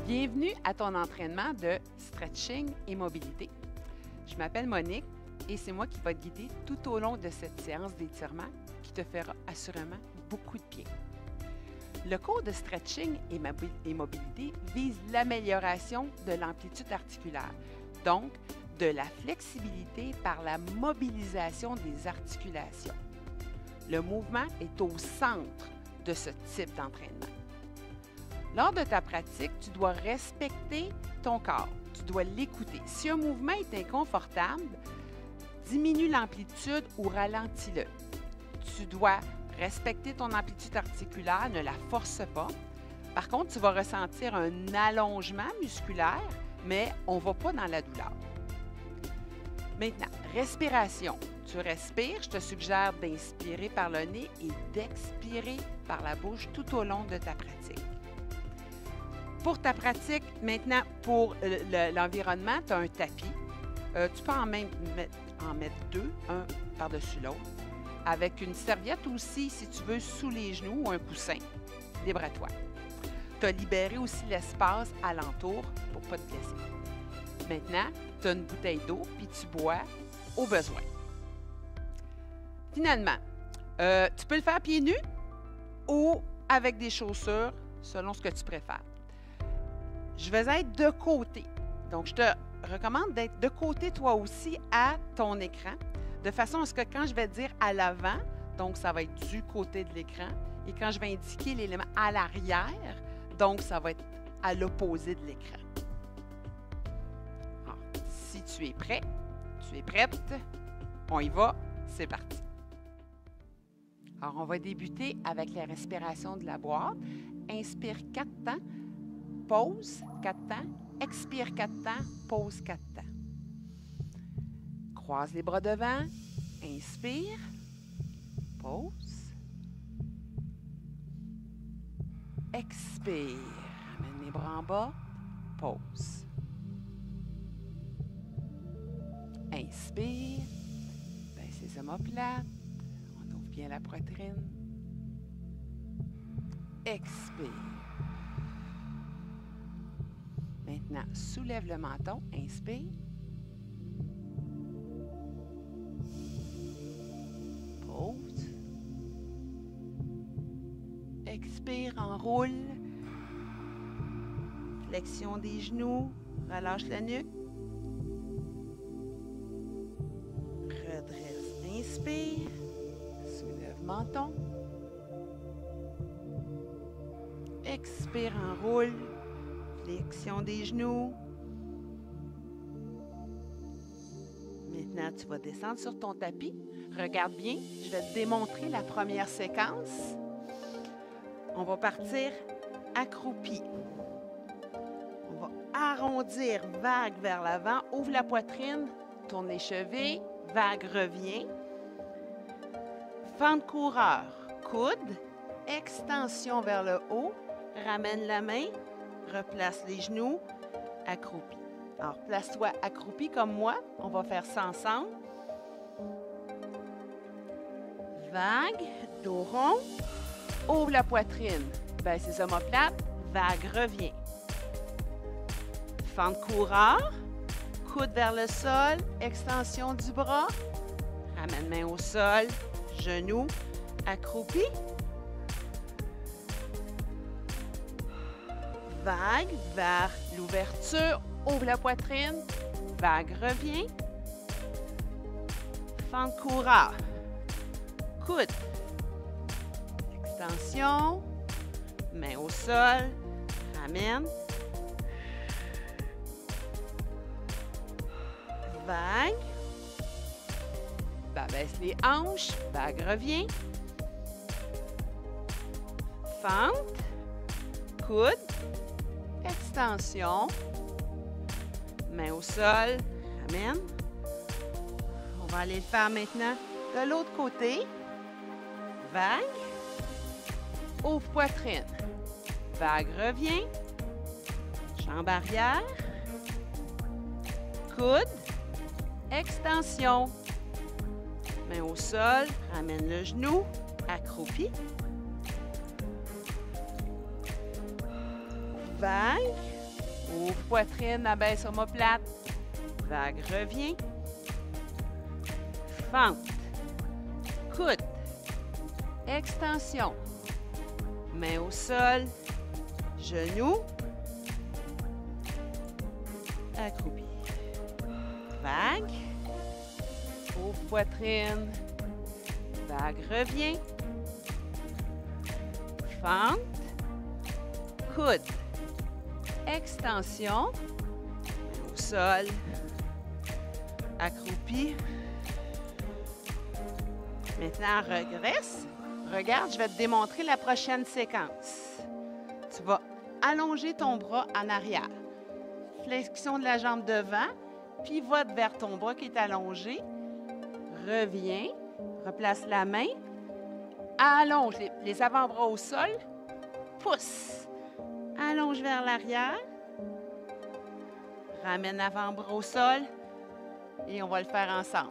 Bienvenue à ton entraînement de stretching et mobilité. Je m'appelle Monique et c'est moi qui va te guider tout au long de cette séance d'étirement qui te fera assurément beaucoup de bien. Le cours de stretching et mobilité vise l'amélioration de l'amplitude articulaire, donc de la flexibilité par la mobilisation des articulations. Le mouvement est au centre de ce type d'entraînement. Lors de ta pratique, tu dois respecter ton corps, tu dois l'écouter. Si un mouvement est inconfortable, diminue l'amplitude ou ralentis-le. Tu dois respecter ton amplitude articulaire, ne la force pas. Par contre, tu vas ressentir un allongement musculaire, mais on ne va pas dans la douleur. Maintenant, respiration. Tu respires, je te suggère d'inspirer par le nez et d'expirer par la bouche tout au long de ta pratique. Pour ta pratique, maintenant, pour l'environnement, tu as un tapis. Tu peux en mettre deux, un par-dessus l'autre, avec une serviette aussi, si tu veux, sous les genoux ou un coussin. Libre à toi. Tu as libéré aussi l'espace alentour pour ne pas te blesser. Maintenant, tu as une bouteille d'eau, puis tu bois au besoin. Finalement, tu peux le faire pieds nus ou avec des chaussures, selon ce que tu préfères. Je vais être de côté. Donc, je te recommande d'être de côté toi aussi à ton écran, de façon à ce que quand je vais dire à l'avant, donc ça va être du côté de l'écran, et quand je vais indiquer l'élément à l'arrière, donc ça va être à l'opposé de l'écran. Alors, si tu es prêt, tu es prête, on y va, c'est parti. Alors, on va débuter avec la respiration de la boîte. Inspire 4 temps. Pause 4 temps, expire 4 temps, pause 4 temps. Croise les bras devant, inspire, pause, expire, ramène les bras en bas, pause. Inspire, baisse les omoplates, on ouvre bien la poitrine. Expire. Maintenant, soulève le menton, inspire. Pause. Expire, enroule. Flexion des genoux, relâche la nuque. Redresse, inspire. Soulève menton. Expire, enroule. Flexion des genoux. Maintenant, tu vas descendre sur ton tapis. Regarde bien, je vais te démontrer la première séquence. On va partir accroupi. On va arrondir, vague vers l'avant. Ouvre la poitrine, tourne les chevilles, vague revient. Fente coureur, coude, extension vers le haut, ramène la main. Replace les genoux, accroupi. Alors, place-toi accroupi comme moi. On va faire ça ensemble. Vague, dos rond. Ouvre la poitrine. Baisse les omoplates. Vague, revient. Fente coureur. Coude vers le sol. Extension du bras. Ramène main au sol. Genoux, accroupi. Vague vers l'ouverture, ouvre la poitrine, vague revient, fente coureur, coude, extension, main au sol, ramène, vague, baisse les hanches, vague revient, fente, coude, extension, main au sol, ramène. On va aller le faire maintenant de l'autre côté. Vague, ouvre poitrine, vague revient, jambe arrière, coude, extension, main au sol, ramène le genou, accroupi. Vague, Ouvre poitrine, abaisse omoplate. Vague, reviens. Fente. Coude. Extension. Main au sol. Genou. Accroupi. Vague. Ouvre poitrine. Vague, reviens. Fente. Coude. Extension. Main au sol. Accroupi. Maintenant, regresse. Regarde, je vais te démontrer la prochaine séquence. Tu vas allonger ton bras en arrière. Flexion de la jambe devant. Pivote vers ton bras qui est allongé. Reviens. Replace la main. Allonge les avant-bras au sol. Pousse. Allonge vers l'arrière. Ramène avant-bras au sol. Et on va le faire ensemble.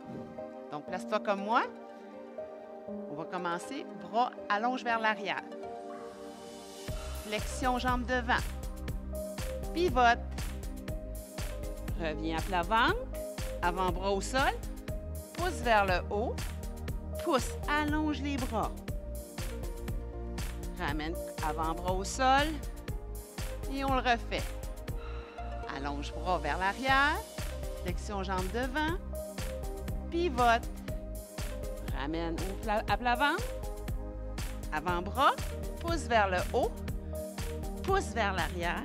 Donc, place-toi comme moi. On va commencer. Bras allonge vers l'arrière. Flexion jambe devant. Pivote. Reviens à plat ventre. Avant-bras au sol. Pousse vers le haut. Pousse. Allonge les bras. Ramène avant-bras au sol. Et on le refait. Allonge bras vers l'arrière. Flexion jambe devant. Pivote. Ramène à plat ventre. Avant-bras. Pousse vers le haut. Pousse vers l'arrière.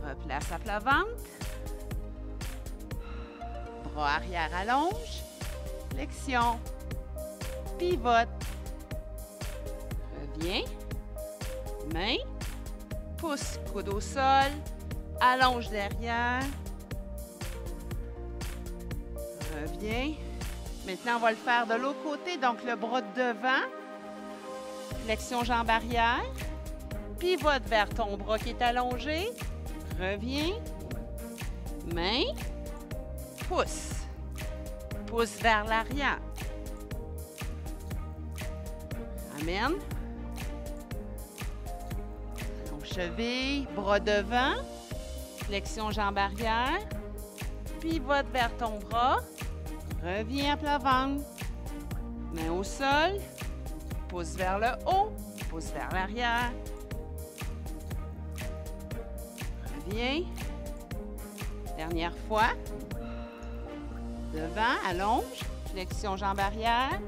Replace à plat ventre. Bras arrière allonge. Flexion. Pivote. Reviens. Main. Pousse, coude au sol. Allonge derrière. Reviens. Maintenant, on va le faire de l'autre côté. Donc, le bras devant. Flexion jambe arrière. Pivote vers ton bras qui est allongé. Reviens. Main. Pousse. Pousse vers l'arrière. Amène. Donc, cheville, bras devant. Flexion jambe arrière. Pivote vers ton bras. Reviens à plat ventre. Main au sol. Pousse vers le haut. Pousse vers l'arrière. Reviens. Dernière fois. Devant, allonge. Flexion jambe arrière.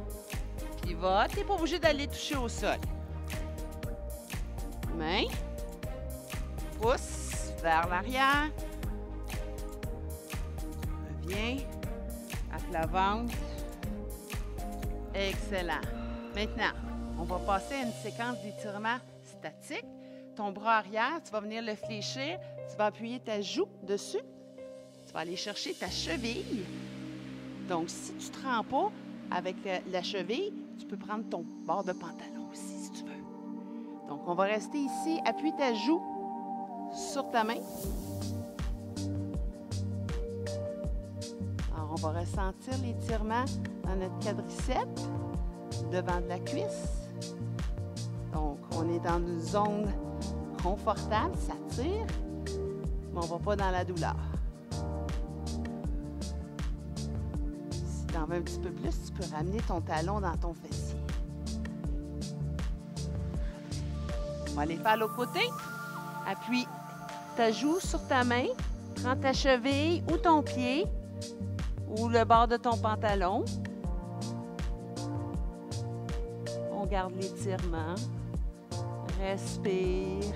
Pivote. Tu n'es pas obligé d'aller toucher au sol. Main. Pousse vers l'arrière. Reviens. À plat ventre. Excellent. Maintenant, on va passer à une séquence d'étirement statique. Ton bras arrière, tu vas venir le fléchir. Tu vas appuyer ta joue dessus. Tu vas aller chercher ta cheville. Donc, si tu ne te rends pas avec la cheville, tu peux prendre ton bord de pantalon aussi, si tu veux. Donc, on va rester ici. Appuie ta joue sur ta main. Alors, on va ressentir l'étirement dans notre quadriceps, devant de la cuisse. Donc, on est dans une zone confortable, ça tire, mais on ne va pas dans la douleur. Si tu en veux un petit peu plus, tu peux ramener ton talon dans ton fessier. On va aller faire l'autre côté. Appuie ta joue sur ta main. Prends ta cheville ou ton pied ou le bord de ton pantalon. On garde l'étirement. Respire.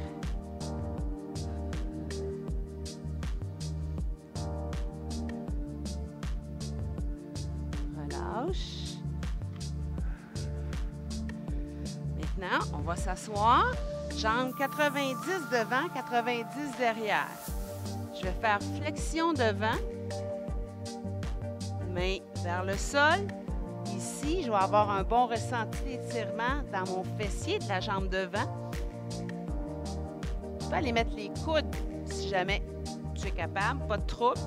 Relâche. Maintenant, on va s'asseoir. Jambes 90 devant, 90 derrière. Je vais faire flexion devant. Main vers le sol. Ici, je vais avoir un bon ressenti d'étirement dans mon fessier de la jambe devant. Tu peux aller mettre les coudes si jamais tu es capable, pas de trouble.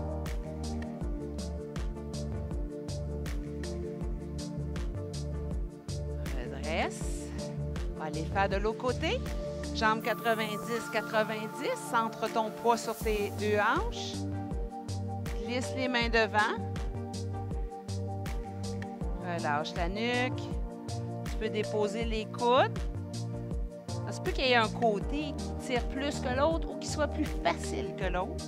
Redresse. On va aller faire de l'autre côté. Jambes 90-90, centre ton poids sur tes deux hanches. Glisse les mains devant. Relâche la nuque. Tu peux déposer les coudes. Ça se peut qu'il y ait un côté qui tire plus que l'autre ou qui soit plus facile que l'autre.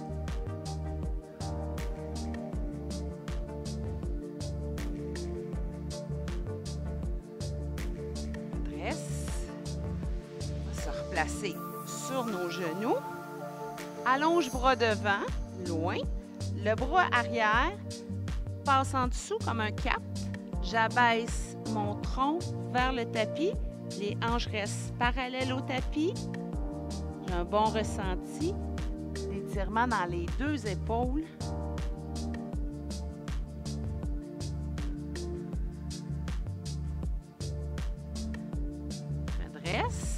Placer sur nos genoux. Allonge bras devant, loin. Le bras arrière passe en dessous comme un cap. J'abaisse mon tronc vers le tapis. Les hanches restent parallèles au tapis. J'ai un bon ressenti d'étirement dans les deux épaules. Redresse.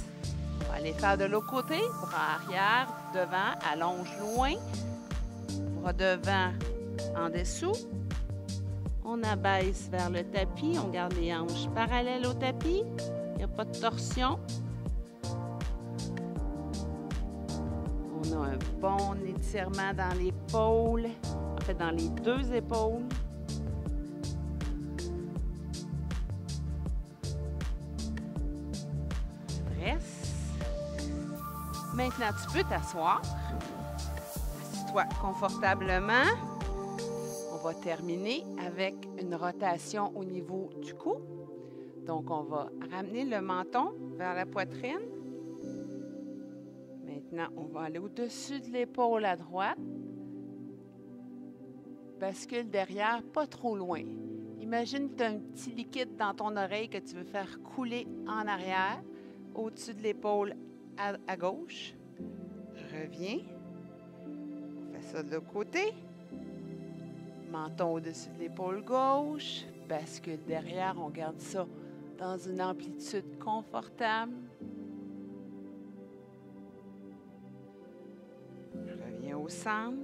Allez faire de l'autre côté, bras arrière, devant, allonge loin, bras devant, en dessous. On abaisse vers le tapis, on garde les hanches parallèles au tapis, il n'y a pas de torsion. On a un bon étirement dans l'épaule, en fait dans les deux épaules. Reste. Maintenant, tu peux t'asseoir. Assis-toi confortablement. On va terminer avec une rotation au niveau du cou. Donc, on va ramener le menton vers la poitrine. Maintenant, on va aller au-dessus de l'épaule à droite. Bascule derrière, pas trop loin. Imagine que tu as un petit liquide dans ton oreille que tu veux faire couler en arrière, au-dessus de l'épaule à gauche. Reviens. On fait ça de l'autre côté. Menton au-dessus de l'épaule gauche. Bascule derrière. On garde ça dans une amplitude confortable. Reviens au centre.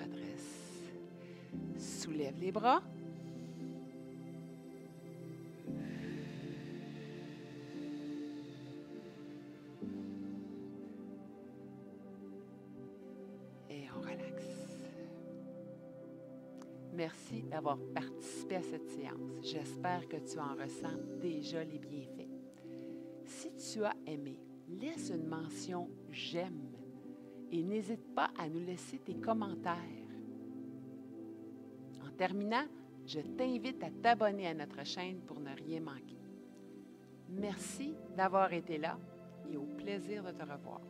Redresse. Soulève les bras. Merci d'avoir participé à cette séance. J'espère que tu en ressens déjà les bienfaits. Si tu as aimé, laisse une mention « J'aime » et n'hésite pas à nous laisser tes commentaires. En terminant, je t'invite à t'abonner à notre chaîne pour ne rien manquer. Merci d'avoir été là et au plaisir de te revoir.